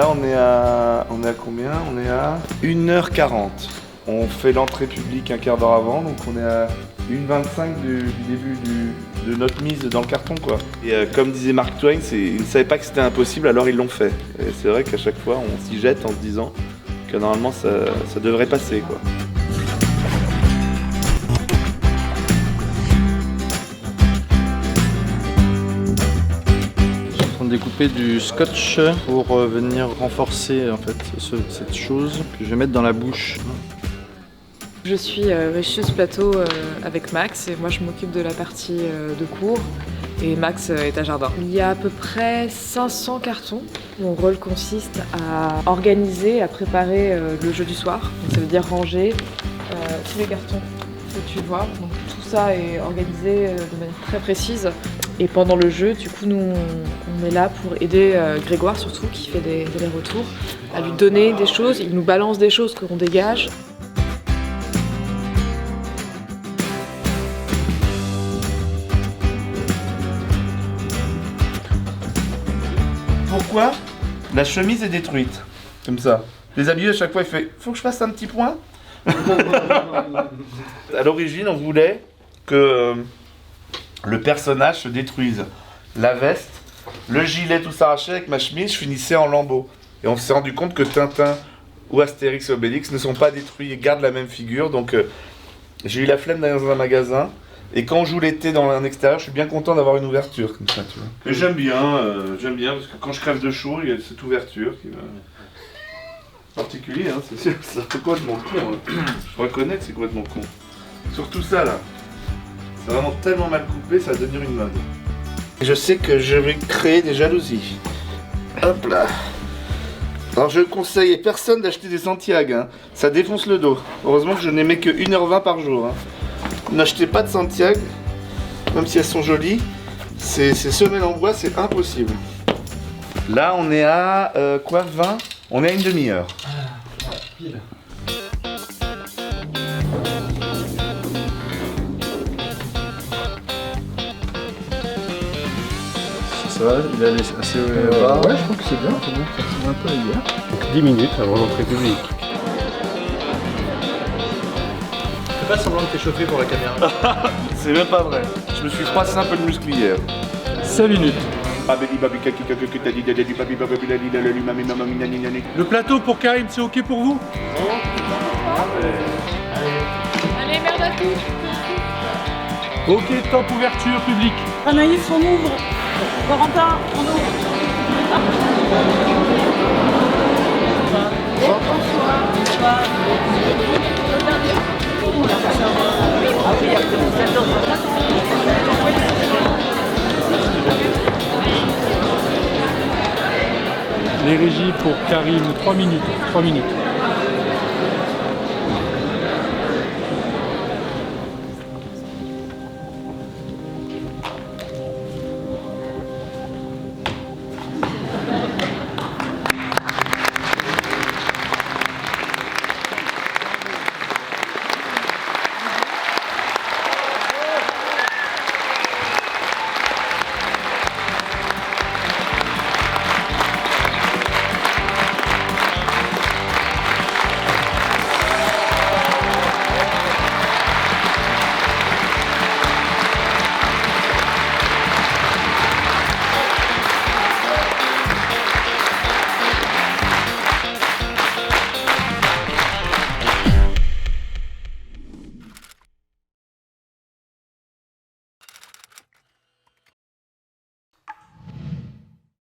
Là, on est à combien? On est à 1h40. On fait l'entrée publique un quart d'heure avant, donc on est à 1h25 du début de notre mise dans le carton, quoi. Et comme disait Mark Twain, ils ne savaient pas que c'était impossible, alors ils l'ont fait. Et c'est vrai qu'à chaque fois, on s'y jette en se disant que normalement, ça devrait passer, quoi. Découper du scotch pour venir renforcer en fait cette chose que je vais mettre dans la bouche. Je suis régisseuse plateau avec Max et moi je m'occupe de la partie de cours et Max est à jardin. Il y a à peu près 500 cartons. Mon rôle consiste à organiser, à préparer le jeu du soir. Donc, ça veut dire ranger tous les cartons que tu vois. Donc, tout ça est organisé de manière très précise. Et pendant le jeu, du coup, nous, on est là pour aider Grégoire, surtout, qui fait des allers-retours, à lui donner des choses. Il nous balance des choses qu'on dégage. Pourquoi la chemise est détruite? Comme ça. Les habillés, à chaque fois, il fait « Faut que je fasse un petit point ?» À l'origine, on voulait que le personnage se détruise. La veste, le gilet, tout s'arrachait, avec ma chemise, je finissais en lambeaux. Et on s'est rendu compte que Tintin ou Astérix et Obélix ne sont pas détruits et gardent la même figure. Donc j'ai eu la flemme d'aller dans un magasin. Et quand on joue l'été dans un extérieur, je suis bien content d'avoir une ouverture comme ça, tu vois. Et j'aime bien parce que quand je crève de chaud, il y a cette ouverture qui va... particulier, hein, c'est sûr, c'est complètement con. Hein. Je reconnais que c'est complètement con. Surtout ça là. C'est vraiment tellement mal coupé, ça va devenir une mode. Je sais que je vais créer des jalousies. Hop là. Alors je conseille à personne d'acheter des Santiago, hein. Ça défonce le dos. Heureusement que je n'aimais que 1h20 par jour. Hein. N'achetez pas de Santiago, même si elles sont jolies. Ces semelles en bois, c'est impossible. Là on est à quoi, 20? On est à une demi-heure. Pile. Ça va, il est assez bas. Ouais, je trouve que c'est bien, ça ressemble un peu à hier. Donc 10 minutes avant l'entrée publique. Fais pas semblant de t'échauffer pour la caméra. C'est même pas vrai. Je me suis froissé un peu de muscle hier. 5 minutes. Le plateau pour Karim, c'est ok pour vous? Allez, merde à tous. Ok, top, ouverture publique. Anaïs, on ouvre. Corentin, on ouvre. Les régies pour Karim, 3 minutes. 3 minutes.